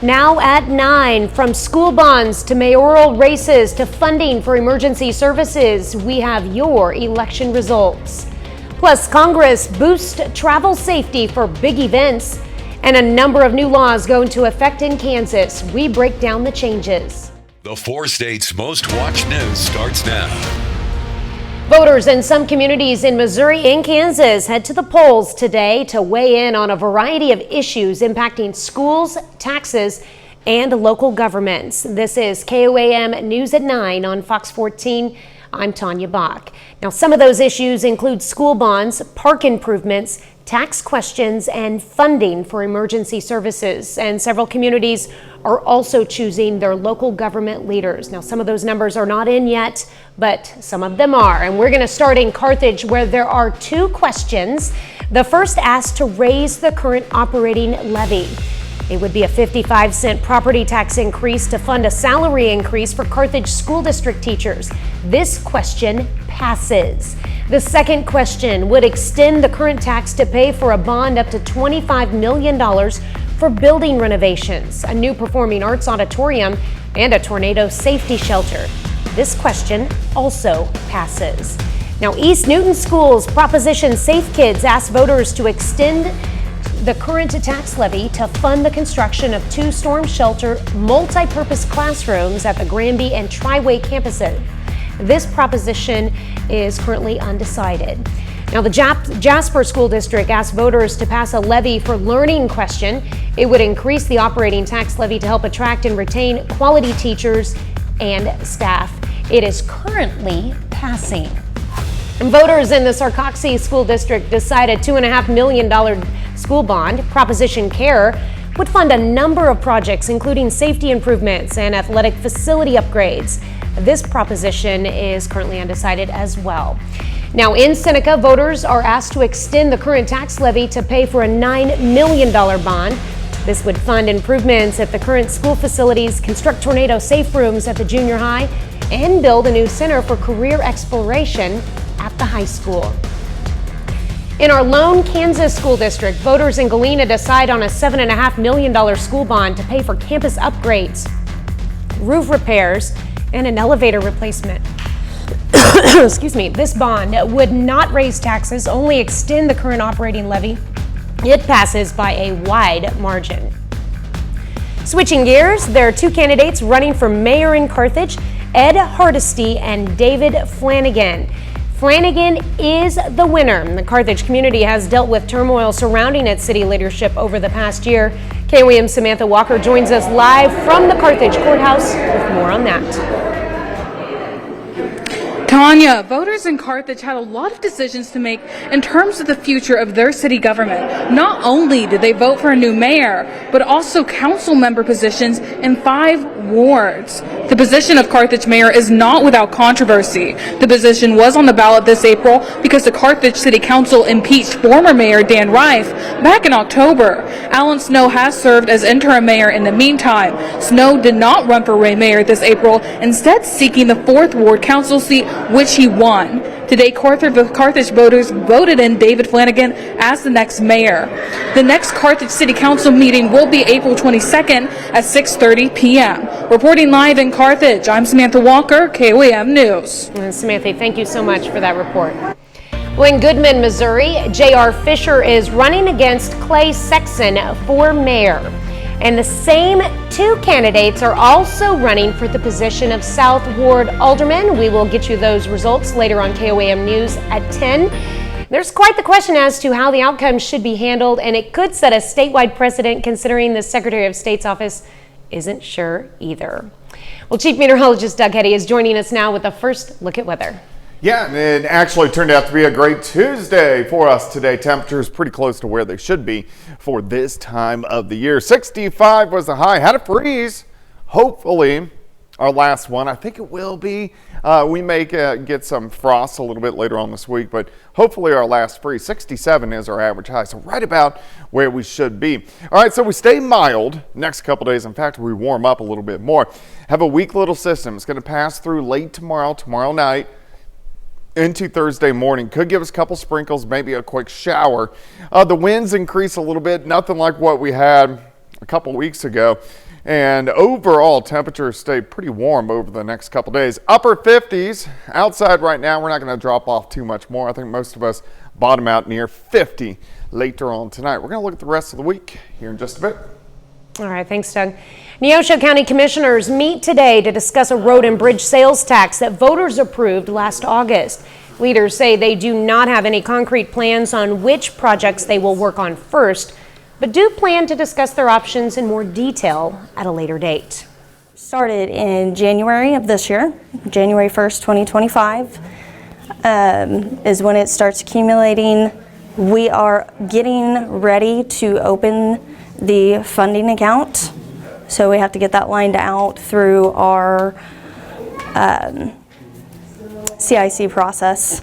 Now at 9, from school bonds to mayoral races to funding for emergency services, we have your election results. Plus, Congress boosts travel safety for big events, and a number of new laws go into effect in Kansas. We break down the changes. The 4 states' most watched news starts now. Voters in some communities in Missouri and Kansas head to the polls today to weigh in on a variety of issues impacting schools, taxes, and local governments. This is KOAM News at 9 on Fox 14. I'm Tanya Bach. Now, some of those issues include school bonds, park improvements, tax questions, and funding for emergency services. And several communities are also choosing their local government leaders. Now, some of those numbers are not in yet, but some of them are. And we're going to start in Carthage, where there are 2 questions. The first asks to raise the current operating levy. It would be a 55-cent property tax increase to fund a salary increase for Carthage School District teachers. This question passes. The second question would extend the current tax to pay for a bond up to $25 million for building renovations, a new performing arts auditorium, and a tornado safety shelter. This question also passes. Now, East Newton Schools Proposition Safe Kids asked voters to extend the current tax levy to fund the construction of 2 storm shelter multi-purpose classrooms at the Granby and Triway campuses. This proposition is currently undecided. Now, the Jasper School District asked voters to pass a levy for learning question. It would increase the operating tax levy to help attract and retain quality teachers and staff. It is currently passing. And voters in the Sarcoxie School District decided $2.5 million school bond. Proposition Care would fund a number of projects, including safety improvements and athletic facility upgrades. This proposition is currently undecided as well. Now, in Seneca, voters are asked to extend the current tax levy to pay for a $9 million bond. This would fund improvements at the current school facilities, construct tornado safe rooms at the junior high, and build a new center for career exploration at the high school. In our lone Kansas school district, voters in Galena decide on a $7.5 million school bond to pay for campus upgrades, roof repairs, and an elevator replacement. Excuse me. This bond would not raise taxes, only extend the current operating levy. It passes by a wide margin. Switching gears, there are 2 candidates running for mayor in Carthage, Ed Hardesty and David Flanagan. Flanagan is the winner. The Carthage community has dealt with turmoil surrounding its city leadership over the past year. KOAM's Samantha Walker joins us live from the Carthage courthouse with more on that. Tanya, voters in Carthage had a lot of decisions to make in terms of the future of their city government. Not only did they vote for a new mayor, but also council member positions in 5 wards. The position of Carthage mayor is not without controversy. The position was on the ballot this April because the Carthage City Council impeached former mayor Dan Rife back in October. Alan Snow has served as interim mayor in the meantime. Snow did not run for mayor this April, instead seeking the 4th ward council seat, which he won. Today, Carthage voters voted in David Flanagan as the next mayor. The next Carthage City Council meeting will be April 22nd at 6:30 p.m. Reporting live in Carthage, I'm Samantha Walker, KOAM News. And Samantha, thank you so much for that report. Well, in Goodman, Missouri, J.R. Fisher is running against Clay Sexton for mayor. And the same 2 candidates are also running for the position of South Ward Alderman. We will get you those results later on KOAM News at 10. There's quite the question as to how the outcome should be handled, and it could set a statewide precedent considering the Secretary of State's office isn't sure either. Well, Chief Meteorologist Doug Hetty is joining us now with a first look at weather. Yeah, and it actually turned out to be a great Tuesday for us today. Temperatures pretty close to where they should be for this time of the year. 65 was the high. Had a freeze. Hopefully, our last one. I think it will be. We may get some frost a little bit later on this week, but hopefully our last freeze. 67 is our average high, so right about where we should be. All right, so we stay mild next couple days. In fact, we warm up a little bit more. Have a weak little system. It's going to pass through late tomorrow night, into Thursday morning. Could give us a couple sprinkles, maybe a quick shower. The winds increase a little bit, nothing like what we had a couple weeks ago. And overall temperatures stay pretty warm over the next couple days. Upper 50s outside right now. We're not going to drop off too much more. I think most of us bottom out near 50 later on tonight. We're going to look at the rest of the week here in just a bit. All right, thanks, Doug. Neosho County Commissioners meet today to discuss a road and bridge sales tax that voters approved last August. Leaders say they do not have any concrete plans on which projects they will work on first, but do plan to discuss their options in more detail at a later date. Started in January of this year, January 1st, 2025, is when it starts accumulating. We are getting ready to open the funding account, so we have to get that lined out through our CIC process.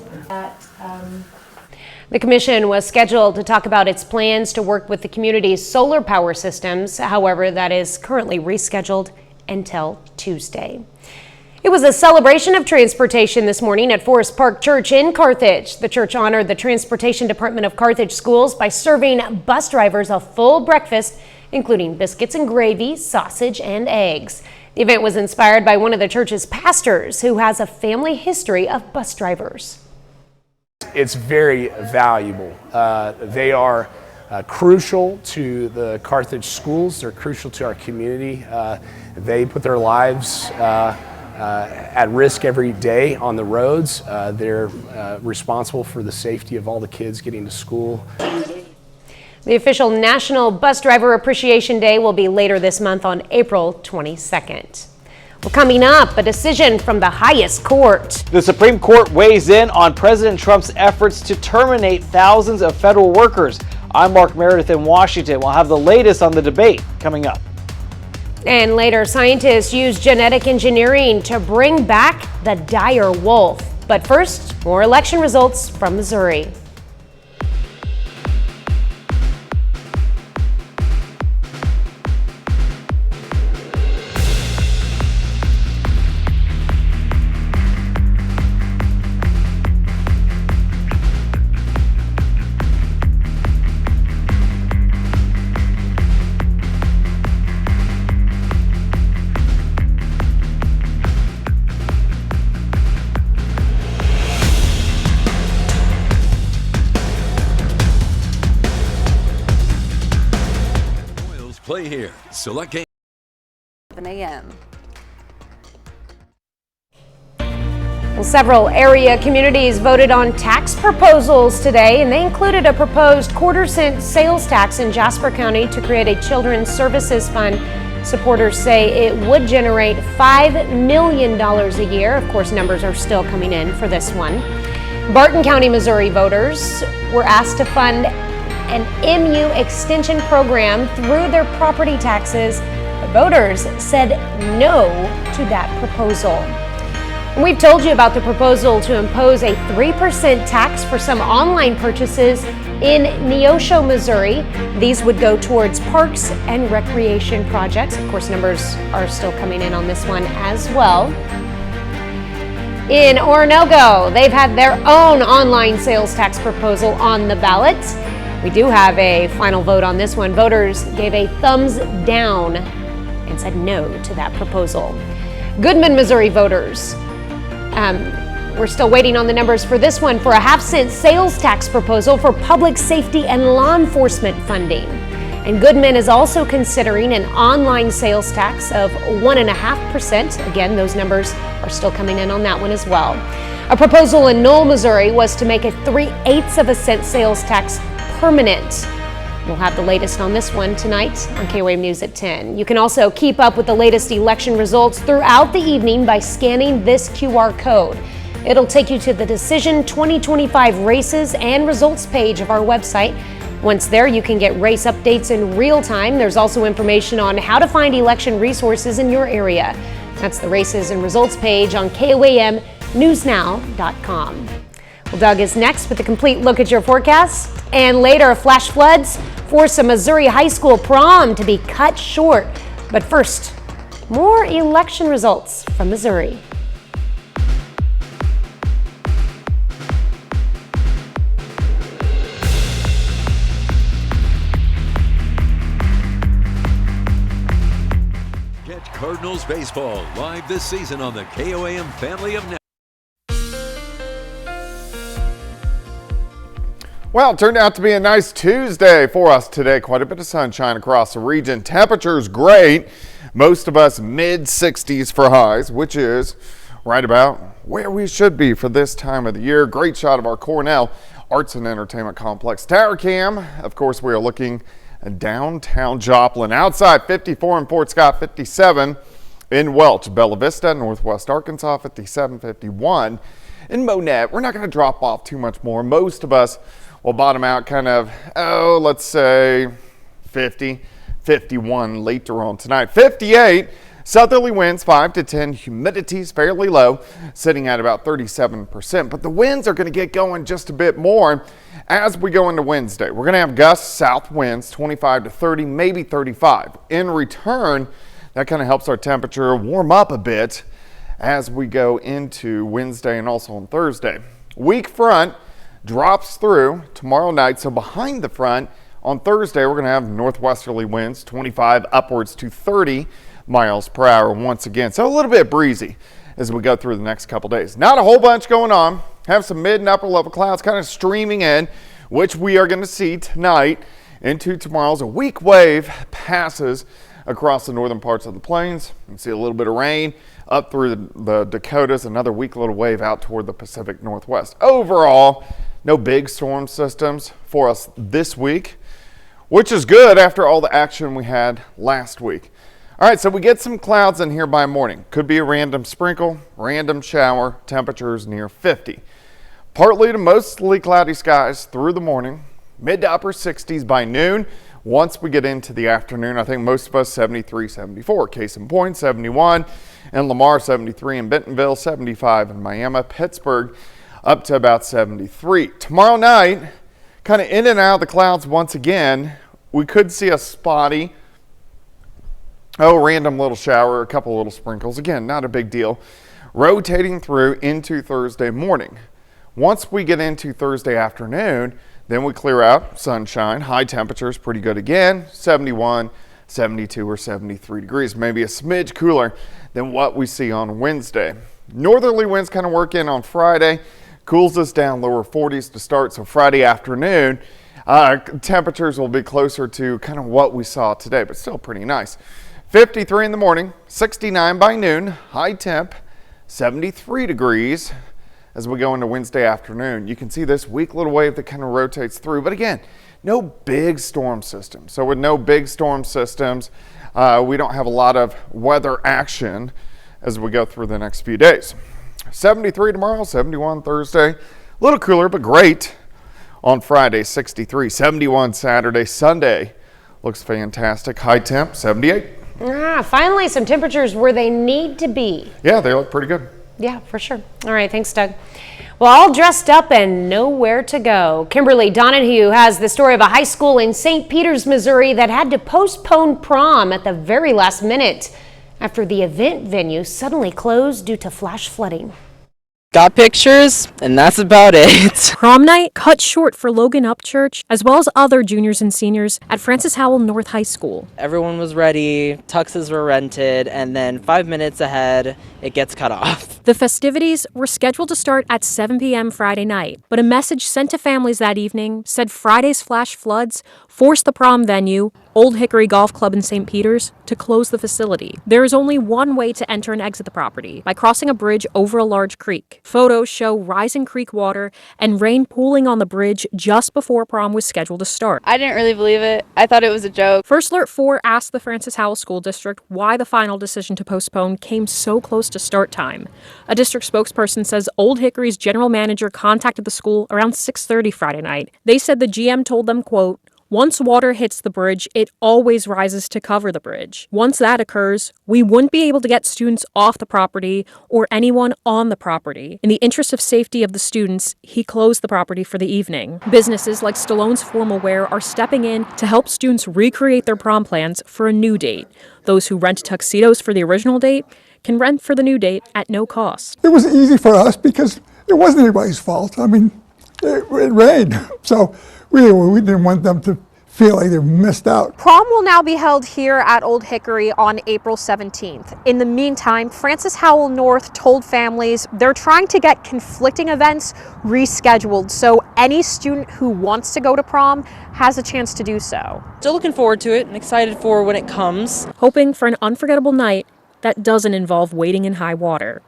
The commission was scheduled to talk about its plans to work with the community's solar power systems. However, that is currently rescheduled until Tuesday. It was a celebration of transportation this morning at Forest Park Church in Carthage. The church honored the Transportation Department of Carthage Schools by serving bus drivers a full breakfast, including biscuits and gravy, sausage, and eggs. The event was inspired by one of the church's pastors who has a family history of bus drivers. It's very valuable. They are crucial to the Carthage schools. They're crucial to our community. They put their lives at risk every day on the roads. They're responsible for the safety of all the kids getting to school. The official National Bus Driver Appreciation Day will be later this month on April 22nd. Well, coming up, a decision from the highest court. The Supreme Court weighs in on President Trump's efforts to terminate thousands of federal workers. I'm Mark Meredith in Washington. We'll have the latest on the debate coming up. And later, scientists use genetic engineering to bring back the dire wolf. But first, more election results from Missouri. Play here. Select game. 7 a.m. Well, several area communities voted on tax proposals today, and they included a proposed quarter-cent sales tax in Jasper County to create a children's services fund. Supporters say it would generate $5 million a year. Of course, numbers are still coming in for this one. Barton County, Missouri voters were asked to fund an MU extension program through their property taxes. The voters said no to that proposal. And we've told you about the proposal to impose a 3% tax for some online purchases in Neosho, Missouri. These would go towards parks and recreation projects. Of course, numbers are still coming in on this one as well. In Oronogo, they've had their own online sales tax proposal on the ballot. We do have a final vote on this one. Voters gave a thumbs down and said no to that proposal. Goodman, Missouri voters, we're still waiting on the numbers for this one for a half-cent sales tax proposal for public safety and law enforcement funding. And Goodman is also considering an online sales tax of 1.5%. Again, those numbers are still coming in on that one as well. A proposal in Knoll, Missouri was to make a 3/8 cent sales tax permanent. We'll have the latest on this one tonight on KOAM News at 10. You can also keep up with the latest election results throughout the evening by scanning this QR code. It'll take you to the Decision 2025 races and results page of our website. Once there, you can get race updates in real time. There's also information on how to find election resources in your area. That's the races and results page on KOAMnewsnow.com. Well, Doug is next with a complete look at your forecast. And later, flash floods force a Missouri high school prom to be cut short. But first, more election results from Missouri. Cardinals baseball live this season on the KOAM family of networks. Well, it turned out to be a nice Tuesday for us today. Quite a bit of sunshine across the region. Temperatures great. Most of us mid-60s for highs, which is right about where we should be for this time of the year. Great shot of our Cornell Arts and Entertainment Complex tower cam. Of course, we are looking at downtown Joplin. Outside 54 in Fort Scott, 57 in Welch. Bella Vista, Northwest Arkansas, 57, 51 in Monette. We're not going to drop off too much more. Most of us will bottom out kind of, let's say 50, 51 later on tonight. 58, southerly winds 5 to 10, humidity is fairly low, sitting at about 37%. But the winds are going to get going just a bit more as we go into Wednesday. We're going to have gusts, south winds 25 to 30, maybe 35. In return, that kind of helps our temperature warm up a bit as we go into Wednesday and also on Thursday. Weak front drops through tomorrow night, so behind the front on Thursday, we're going to have northwesterly winds 25 upwards to 30 miles per hour once again. So a little bit breezy as we go through the next couple days. Not a whole bunch going on. Have some mid and upper level clouds kind of streaming in, which we are going to see tonight into tomorrow's. A weak wave passes across the northern parts of the plains. You can see a little bit of rain up through the Dakotas, another weak little wave out toward the Pacific Northwest. Overall, no big storm systems for us this week, which is good after all the action we had last week. All right, so we get some clouds in here by morning. Could be a random sprinkle, random shower, temperatures near 50. Partly to mostly cloudy skies through the morning, mid to upper 60s by noon. Once we get into the afternoon, I think most of us 73, 74. Case in point, 71 in Lamar, 73 in Bentonville, 75 in Miami, Pittsburgh, up to about 73. Tomorrow night, kind of in and out of the clouds once again. We could see a spotty, random little shower, a couple little sprinkles. Again, not a big deal. Rotating through into Thursday morning. Once we get into Thursday afternoon, then we clear out, sunshine, high temperatures, pretty good again, 71, 72 or 73 degrees, maybe a smidge cooler than what we see on Wednesday. Northerly winds kind of work in on Friday. Cools us down, lower 40s to start, so Friday afternoon, temperatures will be closer to kind of what we saw today, but still pretty nice. 53 in the morning, 69 by noon, high temp, 73 degrees as we go into Wednesday afternoon. You can see this weak little wave that kind of rotates through, but again, no big storm systems. So with no big storm systems, we don't have a lot of weather action as we go through the next few days. 73 tomorrow, 71 Thursday, a little cooler, but great on Friday, 63, 71 Saturday, Sunday looks fantastic. High temp, 78. Finally, some temperatures where they need to be. Yeah, they look pretty good. Yeah, for sure. All right, thanks, Doug. Well, all dressed up and nowhere to go. Kimberly Donahue has the story of a high school in St. Peters, Missouri that had to postpone prom at the very last minute after the event venue suddenly closed due to flash flooding. Got pictures, and that's about it. Prom night cut short for Logan Upchurch, as well as other juniors and seniors at Francis Howell North High School. Everyone was ready, tuxes were rented, and then 5 minutes ahead, it gets cut off. The festivities were scheduled to start at 7 p.m. Friday night, but a message sent to families that evening said Friday's flash floods forced the prom venue, Old Hickory Golf Club in St. Peters, to close the facility. There is only one way to enter and exit the property, by crossing a bridge over a large creek. Photos show rising creek water and rain pooling on the bridge just before prom was scheduled to start. I didn't really believe it. I thought it was a joke. First Alert 4 asked the Francis Howell School District why the final decision to postpone came so close to start time. A district spokesperson says Old Hickory's general manager contacted the school around 6:30 Friday night. They said the GM told them, quote, "Once water hits the bridge, it always rises to cover the bridge. Once that occurs, we wouldn't be able to get students off the property or anyone on the property. In the interest of safety of the students, he closed the property for the evening." Businesses like Stallone's Formal Wear are stepping in to help students recreate their prom plans for a new date. Those who rent tuxedos for the original date can rent for the new date at no cost. It was easy for us because it wasn't anybody's fault. I mean, it rained, so we didn't want them to feel like they've missed out. Prom will now be held here at Old Hickory on April 17th. In the meantime, Francis Howell North told families they're trying to get conflicting events rescheduled so any student who wants to go to prom has a chance to do so. Still looking forward to it and excited for when it comes. Hoping for an unforgettable night that doesn't involve wading in high water.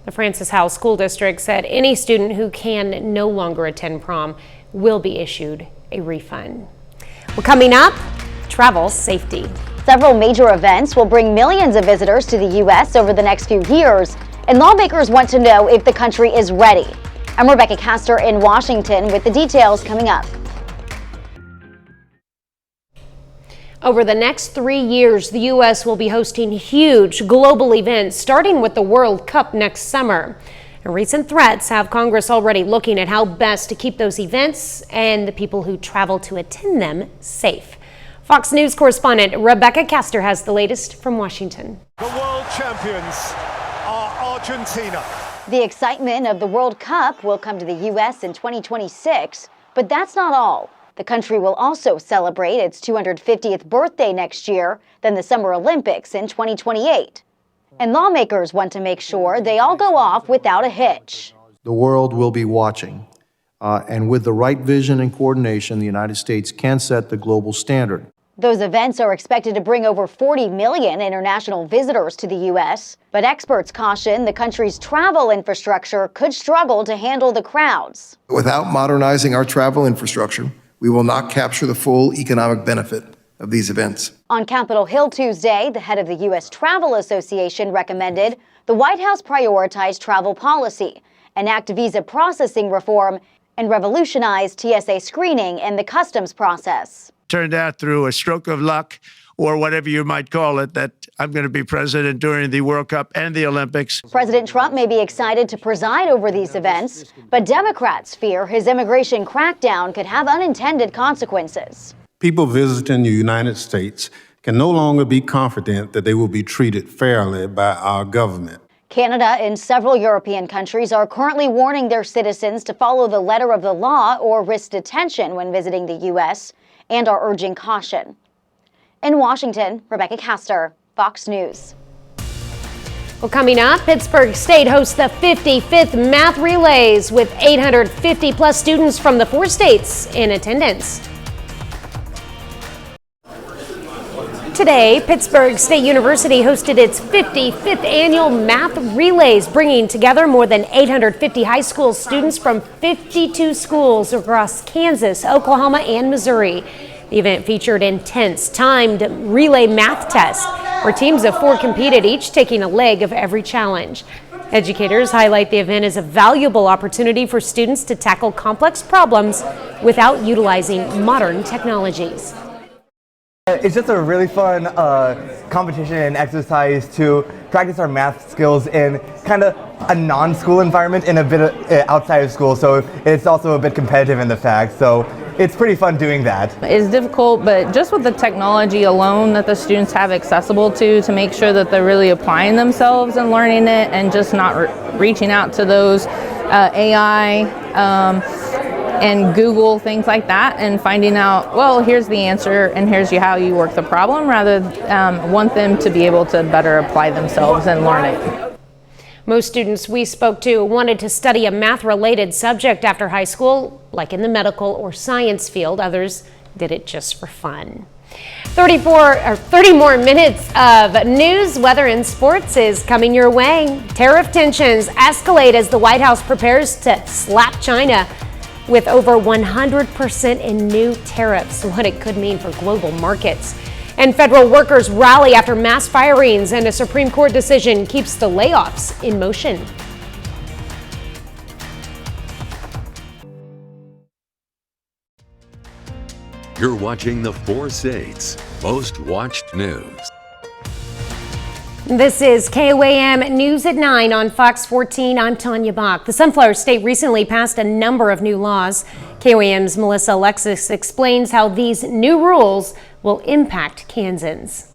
The Francis Howell School District said any student who can no longer attend prom will be issued a refund. Well, coming up, travel safety. Several major events will bring millions of visitors to the U.S. over the next few years, and lawmakers want to know if the country is ready. I'm Rebecca Castor in Washington with the details coming up. Over the next 3 years, the U.S. will be hosting huge global events, starting with the World Cup next summer. And recent threats have Congress already looking at how best to keep those events and the people who travel to attend them safe. Fox News correspondent Rebecca Castor has the latest from Washington. The world champions are Argentina. The excitement of the World Cup will come to the U.S. in 2026, but that's not all. The country will also celebrate its 250th birthday next year, then the Summer Olympics in 2028. And lawmakers want to make sure they all go off without a hitch. The world will be watching, and with the right vision and coordination, the United States can set the global standard. Those events are expected to bring over 40 million international visitors to the U.S., but experts caution the country's travel infrastructure could struggle to handle the crowds. Without modernizing our travel infrastructure, we will not capture the full economic benefit of these events. On Capitol Hill Tuesday, the head of the U.S. Travel Association recommended the White House prioritize travel policy, enact visa processing reform, and revolutionize TSA screening and the customs process. Turned out through a stroke of luck, or whatever you might call it, that I'm going to be president during the World Cup and the Olympics. President Trump may be excited to preside over these events, but Democrats fear his immigration crackdown could have unintended consequences. People visiting the United States can no longer be confident that they will be treated fairly by our government. Canada and several European countries are currently warning their citizens to follow the letter of the law or risk detention when visiting the U.S., and are urging caution. In Washington, Rebecca Castor, Fox News. Well, coming up, Pittsburgh State hosts the 55th Math Relays with 850 plus students from the 4 states in attendance. Today, Pittsburgh State University hosted its 55th annual Math Relays, bringing together more than 850 high school students from 52 schools across Kansas, Oklahoma, and Missouri. The event featured intense, timed relay math tests where teams of 4 competed, each taking a leg of every challenge. Educators highlight the event as a valuable opportunity for students to tackle complex problems without utilizing modern technologies. It's just a really fun competition and exercise to practice our math skills in kind of a non-school environment and a bit outside of school, so it's also a bit competitive in the fact, so it's pretty fun doing that. It's difficult, but just with the technology alone that the students have accessible to make sure that they're really applying themselves and learning it and just not reaching out to those AI and Google, things like that, and finding out, well, here's the answer and here's how you work the problem, rather want them to be able to better apply themselves and learn it. Most students we spoke to wanted to study a math-related subject after high school, like in the medical or science field. Others did it just for fun. 30 more minutes of news, weather, and sports is coming your way. Tariff tensions escalate as the White House prepares to slap China with over 100% in new tariffs, what it could mean for global markets. And federal workers rally after mass firings, and a Supreme Court decision keeps the layoffs in motion. You're watching the 4 States Most Watched News. This is KOAM News at 9 on Fox 14. I'm Tanya Bach. The Sunflower State recently passed a number of new laws. KOAM's Melissa Alexis explains how these new rules will impact Kansans.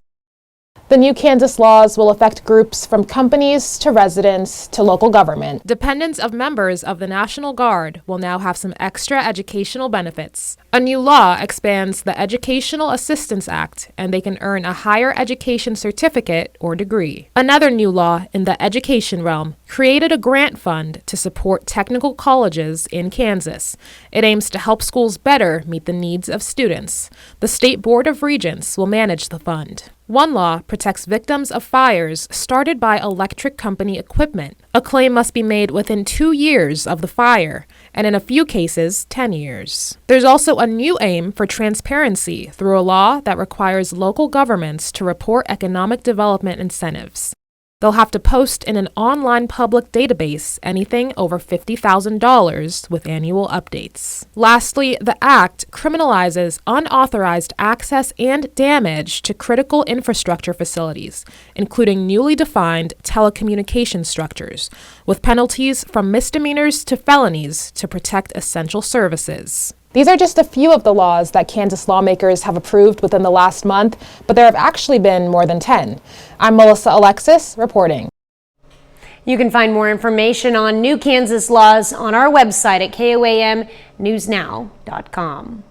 The new Kansas laws will affect groups from companies to residents to local government. Dependents of members of the National Guard will now have some extra educational benefits. A new law expands the Educational Assistance Act, and they can earn a higher education certificate or degree. Another new law in the education realm created a grant fund to support technical colleges in Kansas. It aims to help schools better meet the needs of students. The State Board of Regents will manage the fund. One law protects victims of fires started by electric company equipment. A claim must be made within 2 years of the fire, and in a few cases, 10 years. There's also a new aim for transparency through a law that requires local governments to report economic development incentives. They'll have to post in an online public database anything over $50,000 with annual updates. Lastly, the Act criminalizes unauthorized access and damage to critical infrastructure facilities, including newly defined telecommunication structures, with penalties from misdemeanors to felonies to protect essential services. These are just a few of the laws that Kansas lawmakers have approved within the last month, but there have actually been more than 10. I'm Melissa Alexis reporting. You can find more information on new Kansas laws on our website at KOAMnewsnow.com.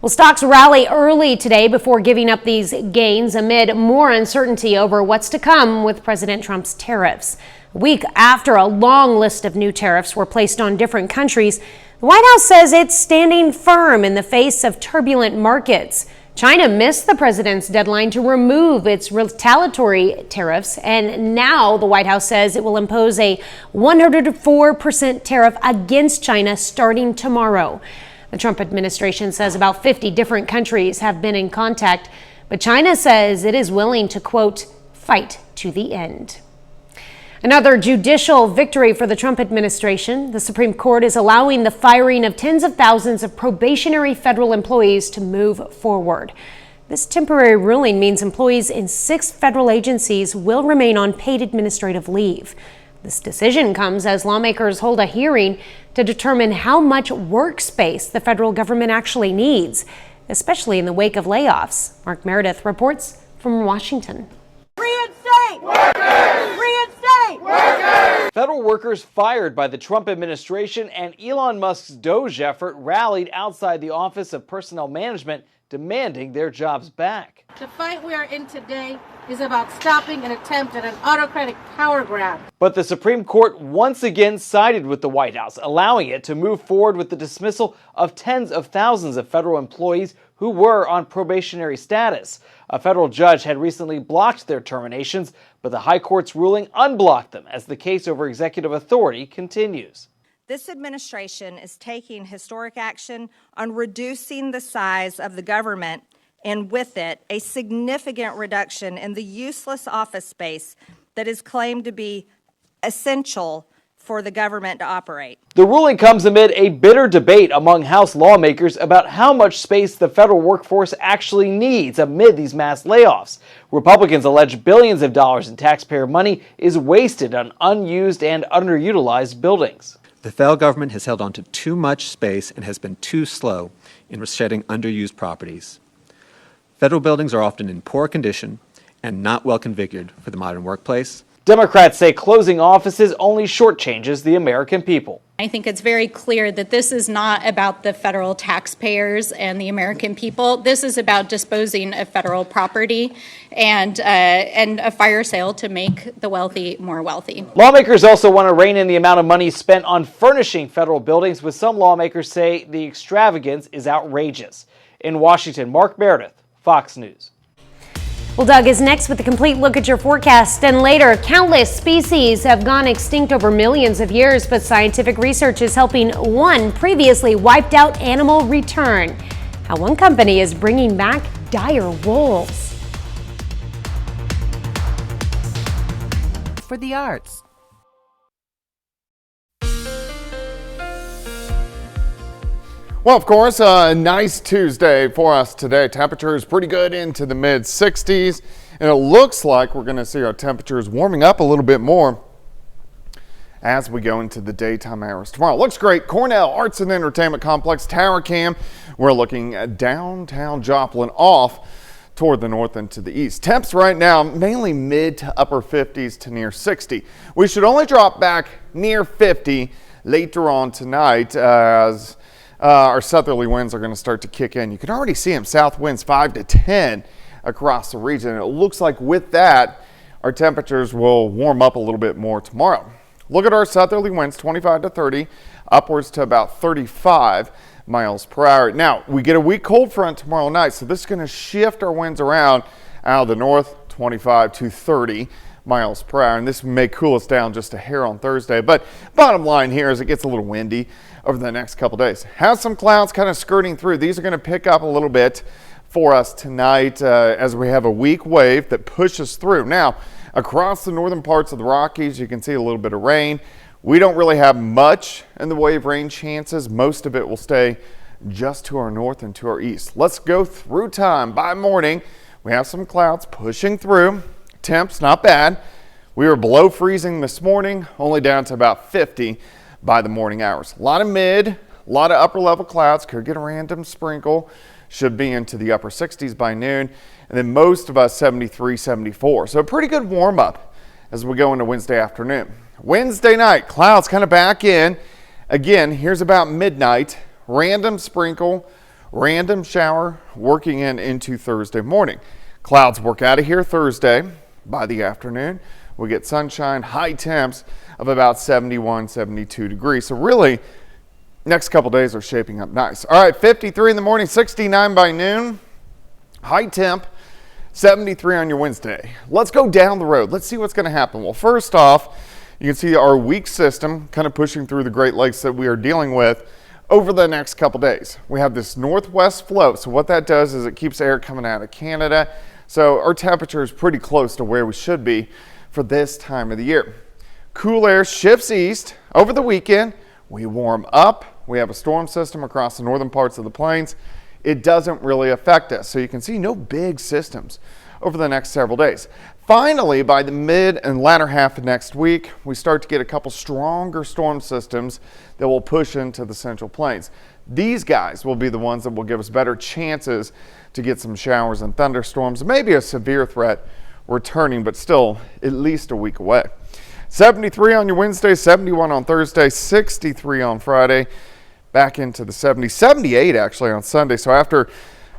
Well, stocks rally early today before giving up these gains amid more uncertainty over what's to come with President Trump's tariffs. A week after a long list of new tariffs were placed on different countries, the White House says it's standing firm in the face of turbulent markets. China missed the president's deadline to remove its retaliatory tariffs, and now the White House says it will impose a 104% tariff against China starting tomorrow. The Trump administration says about 50 different countries have been in contact, but China says it is willing to, quote, fight to the end. Another judicial victory for the Trump administration. The Supreme Court is allowing the firing of tens of thousands of probationary federal employees to move forward. This temporary ruling means employees in 6 federal agencies will remain on paid administrative leave. This decision comes as lawmakers hold a hearing to determine how much workspace the federal government actually needs, especially in the wake of layoffs. Mark Meredith reports from Washington. Reinstate! Workers! Reinstate! Workers! Federal workers fired by the Trump administration and Elon Musk's Doge effort rallied outside the Office of Personnel Management, demanding their jobs back. The fight we are in today is about stopping an attempt at an autocratic power grab. But the Supreme Court once again sided with the White House, allowing it to move forward with the dismissal of tens of thousands of federal employees who were on probationary status. A federal judge had recently blocked their terminations, but the High Court's ruling unblocked them as the case over executive authority continues. This administration is taking historic action on reducing the size of the government and with it a significant reduction in the useless office space that is claimed to be essential for the government to operate. The ruling comes amid a bitter debate among House lawmakers about how much space the federal workforce actually needs amid these mass layoffs. Republicans allege billions of dollars in taxpayer money is wasted on unused and underutilized buildings. The federal government has held on to too much space and has been too slow in shedding underused properties. Federal buildings are often in poor condition and not well configured for the modern workplace. Democrats say closing offices only shortchanges the American people. I think it's very clear that this is not about the federal taxpayers and the American people. This is about disposing of federal property and a fire sale to make the wealthy more wealthy. Lawmakers also want to rein in the amount of money spent on furnishing federal buildings, with some lawmakers say the extravagance is outrageous. In Washington, Mark Meredith, Fox News. Well, Doug is next with a complete look at your forecast. And later, countless species have gone extinct over millions of years, but scientific research is helping one previously wiped out animal return. How one company is bringing back dire wolves. For the arts. Well, of course, a nice Tuesday for us today. Temperatures pretty good into the mid-60s, and it looks like we're going to see our temperatures warming up a little bit more as we go into the daytime hours tomorrow. Looks great. Cornell Arts and Entertainment Complex Tower Cam. We're looking at downtown Joplin off toward the north and to the east. Temps right now mainly mid to upper 50s to near 60. We should only drop back near 50 later on tonight as our southerly winds are going to start to kick in. You can already see them, south winds 5 to 10 across the region. It looks like with that, our temperatures will warm up a little bit more tomorrow. Look at our southerly winds, 25 to 30, upwards to about 35 miles per hour. Now, we get a weak cold front tomorrow night, so this is going to shift our winds around out of the north, 25 to 30 miles per hour, and this may cool us down just a hair on Thursday. But bottom line here is it gets a little windy over the next couple days. Have some clouds kind of skirting through. These are going to pick up a little bit for us tonight as we have a weak wave that pushes through. Now, across the northern parts of the Rockies, you can see a little bit of rain. We don't really have much in the way of rain chances. Most of it will stay just to our north and to our east. Let's go through time. By morning, we have some clouds pushing through. Temps, not bad. We were below freezing this morning, only down to about 50 by the morning hours. A lot of mid, a lot of upper level clouds. Could get a random sprinkle. Should be into the upper 60s by noon. And then most of us 73, 74. So a pretty good warm up as we go into Wednesday afternoon. Wednesday night, clouds kind of back in. Again, here's about midnight. Random sprinkle, random shower working into Thursday morning. Clouds work out of here Thursday. By the afternoon, we get sunshine, high temps of about 71, 72 degrees. So really, next couple days are shaping up nice. All right, 53 in the morning, 69 by noon. High temp, 73 on your Wednesday. Let's go down the road. Let's see what's going to happen. Well, first off, you can see our weak system kind of pushing through the Great Lakes that we are dealing with over the next couple days. We have this northwest flow. So what that does is it keeps air coming out of Canada. So our temperature is pretty close to where we should be for this time of the year. Cool air shifts east over the weekend. We warm up. We have a storm system across the northern parts of the plains. It doesn't really affect us. So you can see no big systems over the next several days. Finally, by the mid and latter half of next week, we start to get a couple stronger storm systems that will push into the central plains. These guys will be the ones that will give us better chances to get some showers and thunderstorms, maybe a severe threat returning, but still at least a week away. 73 on your Wednesday, 71 on Thursday, 63 on Friday, back into the 70s, 78 actually on Sunday. So after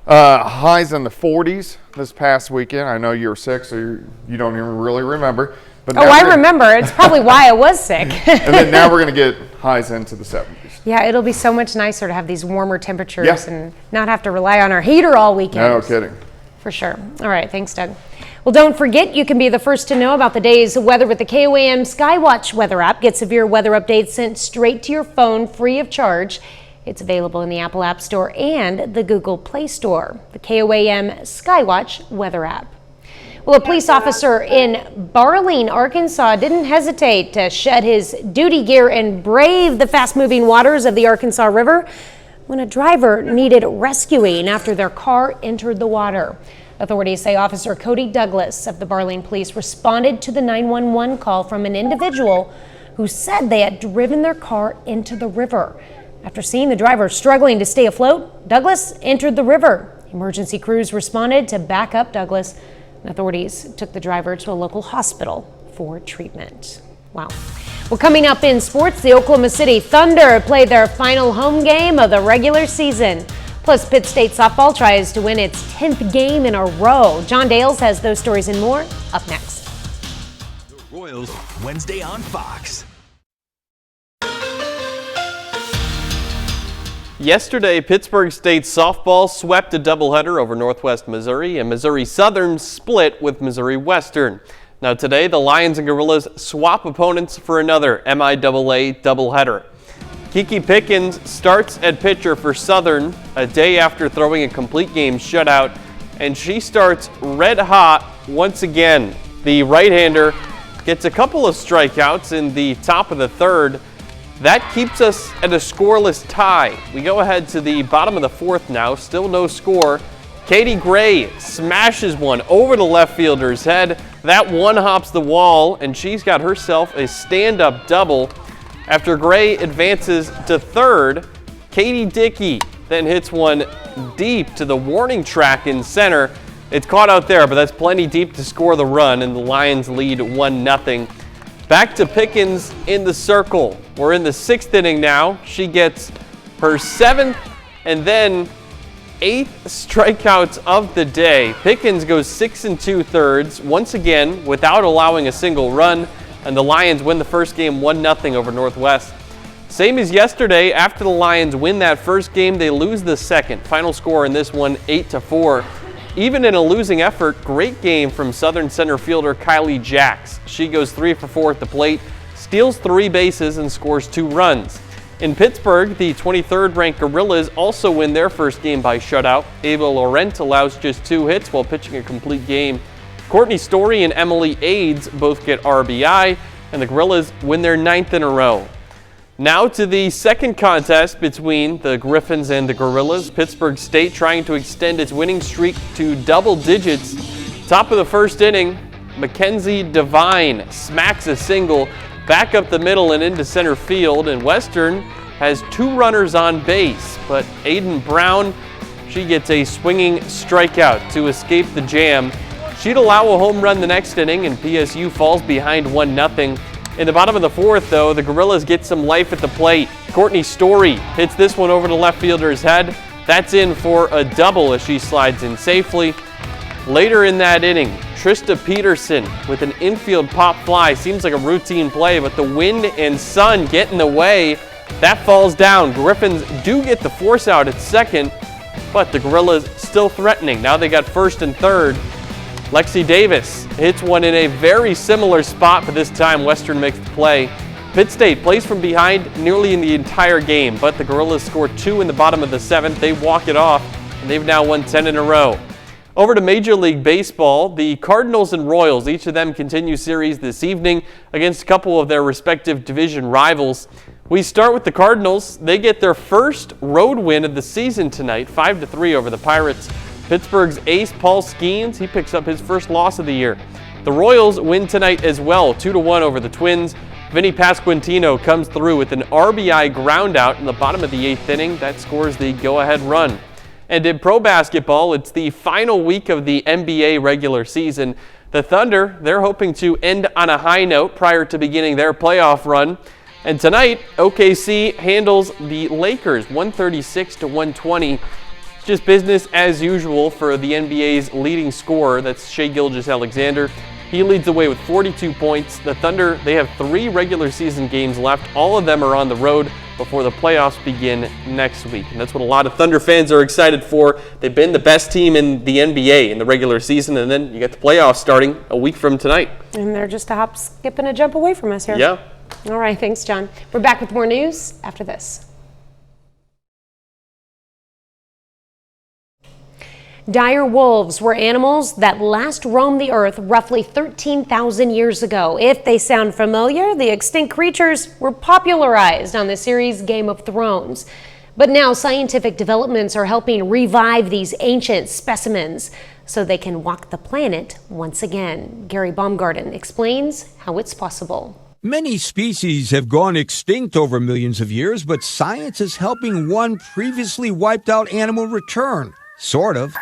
highs in the 40s this past weekend, I know you were sick, so you don't even really remember. But I remember. It's probably why I was sick. And then now we're going to get highs into the 70s. Yeah, it'll be so much nicer to have these warmer temperatures and not have to rely on our heater all weekend. No kidding. For sure. All right, thanks, Doug. Well, don't forget, you can be the first to know about the day's weather with the KOAM Skywatch weather app. Get severe weather updates sent straight to your phone free of charge. It's available in the Apple App Store and the Google Play Store. The KOAM Skywatch weather app. Well, a police officer in Barling, Arkansas didn't hesitate to shed his duty gear and brave the fast-moving waters of the Arkansas River when a driver needed rescuing after their car entered the water. Authorities say Officer Cody Douglas of the Barling Police responded to the 911 call from an individual who said they had driven their car into the river. After seeing the driver struggling to stay afloat, Douglas entered the river. Emergency crews responded to back up Douglas. Authorities took the driver to a local hospital for treatment. Wow. Well, coming up in sports, the Oklahoma City Thunder played their final home game of the regular season. Plus, Pitt State softball tries to win its 10th game in a row. John Dales has those stories and more up next. The Royals, Wednesday on Fox. Yesterday, Pittsburgh State softball swept a doubleheader over Northwest Missouri, and Missouri Southern split with Missouri Western. Now today, the Lions and Gorillas swap opponents for another MIAA doubleheader. Kiki Pickens starts at pitcher for Southern a day after throwing a complete game shutout, and she starts red hot once again. The right-hander gets a couple of strikeouts in the top of the third. That keeps us at a scoreless tie. We go ahead to the bottom of the fourth now, still no score. Katie Gray smashes one over the left fielder's head. That one hops the wall, and she's got herself a stand-up double. After Gray advances to third, Katie Dickey then hits one deep to the warning track in center. It's caught out there, but that's plenty deep to score the run, and the Lions lead 1-0. Back to Pickens in the circle. We're in the 6th inning now. She gets her 7th and then 8th strikeouts of the day. Pickens goes 6 2/3, once again without allowing a single run, and the Lions win the first game 1-0 over Northwest. Same as yesterday, after the Lions win that first game, they lose the second. Final score in this one, 8-4. Even in a losing effort, great game from Southern center fielder Kylie Jacks. She goes 3 for 4 at the plate, steals 3 bases, and scores 2 runs. In Pittsburgh, the 23rd-ranked Gorillas also win their first game by shutout. Ava Laurent allows just 2 hits while pitching a complete game. Courtney Story and Emily Aids both get RBI, and the Gorillas win their 9th in a row. Now to the second contest between the Griffins and the Gorillas. Pittsburgh State trying to extend its winning streak to double digits. Top of the first inning, Mackenzie Devine smacks a single back up the middle and into center field, and Western has 2 runners on base, but Aiden Brown, she gets a swinging strikeout to escape the jam. She'd allow a home run the next inning, and PSU falls behind 1-0. In the bottom of the 4th, though, the Gorillas get some life at the plate. Courtney Story hits this one over the left fielder's head. That's in for a double as she slides in safely. Later in that inning, Trista Peterson with an infield pop fly. Seems like a routine play, but the wind and sun get in the way. That falls down. Griffins do get the force out at second, but the Gorillas still threatening. Now they got first and third. Lexi Davis hits one in a very similar spot, but this time Western makes the play. Pitt State plays from behind nearly in the entire game, but the Gorillas score 2 in the bottom of the 7th. They walk it off, and they've now won 10 in a row. Over to Major League Baseball, the Cardinals and Royals, each of them continue series this evening against a couple of their respective division rivals. We start with the Cardinals. They get their first road win of the season tonight, 5-3 over the Pirates. Pittsburgh's ace Paul Skeens, he picks up his first loss of the year. The Royals win tonight as well, 2-1 over the Twins. Vinny Pasquantino comes through with an RBI ground out in the bottom of the 8th inning. That scores the go-ahead run. And in pro basketball, it's the final week of the NBA regular season. The Thunder, they're hoping to end on a high note prior to beginning their playoff run. And tonight, OKC handles the Lakers 136-120. Just business as usual for the NBA's leading scorer, that's Shai Gilgeous-Alexander. He leads the way with 42 points. The Thunder, they have 3 regular season games left. All of them are on the road before the playoffs begin next week. And that's what a lot of Thunder fans are excited for. They've been the best team in the NBA in the regular season, and then you get the playoffs starting a week from tonight. And they're just a hop, skip, and a jump away from us here. Yeah. All right, thanks, John. We're back with more news after this. Dire wolves were animals that last roamed the earth roughly 13,000 years ago. If they sound familiar, the extinct creatures were popularized on the series Game of Thrones. But now scientific developments are helping revive these ancient specimens so they can walk the planet once again. Gary Baumgarten explains how it's possible. Many species have gone extinct over millions of years, but science is helping one previously wiped out animal return. Sort of.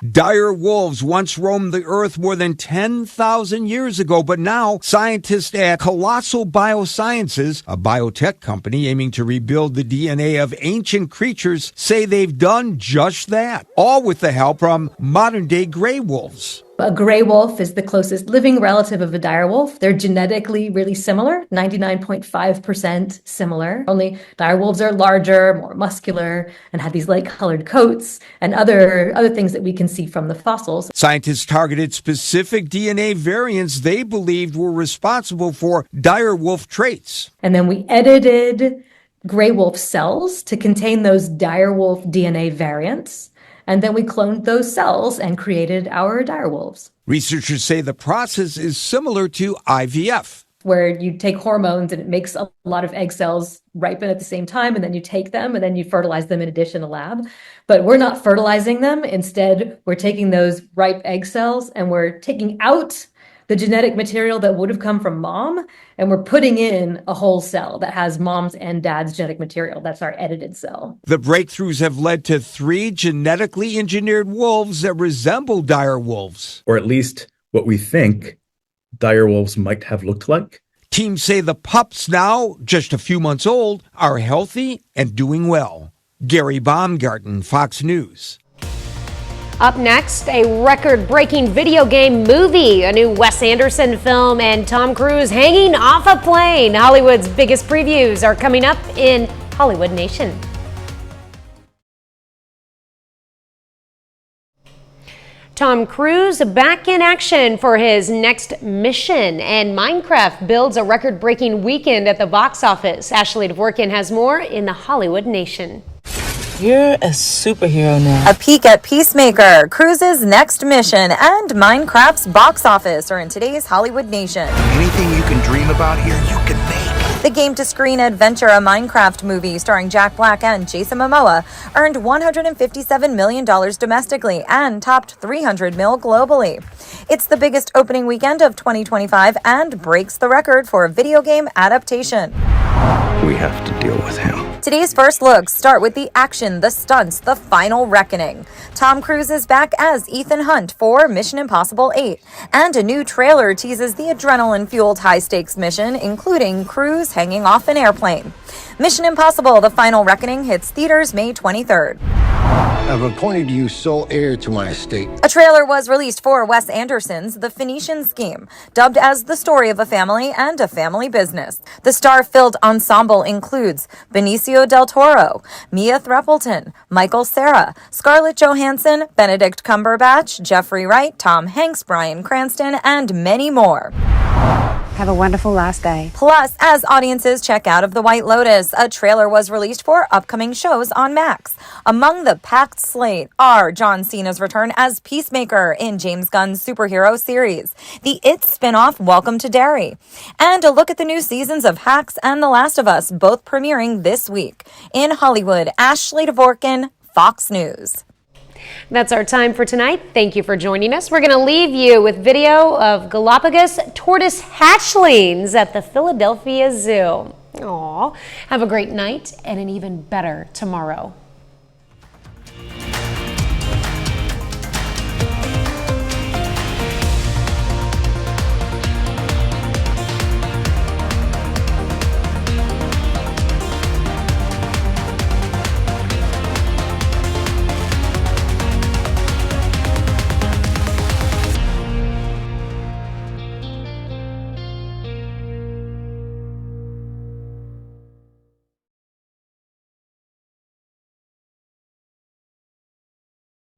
Dire wolves once roamed the earth more than 10,000 years ago, but now scientists at Colossal Biosciences, a biotech company aiming to rebuild the DNA of ancient creatures, say they've done just that, all with the help from modern-day gray wolves. A gray wolf is the closest living relative of a dire wolf. They're genetically really similar, 99.5% similar. Only dire wolves are larger, more muscular, and have these light-colored coats and other things that we can see from the fossils. Scientists targeted specific DNA variants they believed were responsible for dire wolf traits. And then we edited gray wolf cells to contain those dire wolf DNA variants. And then we cloned those cells and created our dire wolves. Researchers say the process is similar to IVF, where you take hormones and it makes a lot of egg cells ripen at the same time, and then you take them and then you fertilize them in a dish in a lab. But we're not fertilizing them. Instead, we're taking those ripe egg cells and we're taking out the genetic material that would have come from mom, and we're putting in a whole cell that has mom's and dad's genetic material. That's our edited cell. The breakthroughs have led to 3 genetically engineered wolves that resemble dire wolves. Or at least what we think dire wolves might have looked like. Teams say the pups, now just a few months old, are healthy and doing well. Gary Baumgarten, Fox News. Up next, a record-breaking video game movie, a new Wes Anderson film, and Tom Cruise hanging off a plane. Hollywood's biggest previews are coming up in Hollywood Nation. Tom Cruise back in action for his next mission, and Minecraft builds a record-breaking weekend at the box office. Ashley Dvorkin has more in the Hollywood Nation. You're a superhero now. A peek at Peacemaker, Cruise's next mission, and Minecraft's box office are in today's Hollywood Nation. Anything you can dream about here, you can make. The game-to-screen adventure, a Minecraft movie starring Jack Black and Jason Momoa, earned $157 million domestically and topped $300 million globally. It's the biggest opening weekend of 2025 and breaks the record for a video game adaptation. We have to deal with him. Today's first looks start with the action, the stunts, the final reckoning. Tom Cruise is back as Ethan Hunt for Mission Impossible 8, and a new trailer teases the adrenaline-fueled high-stakes mission, including Cruise hanging off an airplane. Mission Impossible: The Final Reckoning hits theaters May 23rd. I've appointed you sole heir to my estate. A trailer was released for Wes Anderson's The Phoenician Scheme, dubbed as the story of a family and a family business. The star-filled ensemble includes Benicio del Toro, Mia Threppleton, Michael Cera, Scarlett Johansson, Benedict Cumberbatch, Jeffrey Wright, Tom Hanks, Bryan Cranston, and many more. Have a wonderful last day. Plus, as audiences check out of The White Lotus, a trailer was released for upcoming shows on Max. Among the packed slate are John Cena's return as Peacemaker in James Gunn's superhero series, the It spin-off Welcome to Derry, and a look at the new seasons of Hacks and The Last of Us, both premiering this week. In Hollywood, Ashley Dvorkin, Fox News. That's our time for tonight. Thank you for joining us. We're going to leave you with video of Galapagos tortoise hatchlings at the Philadelphia Zoo. Aw, have a great night and an even better tomorrow.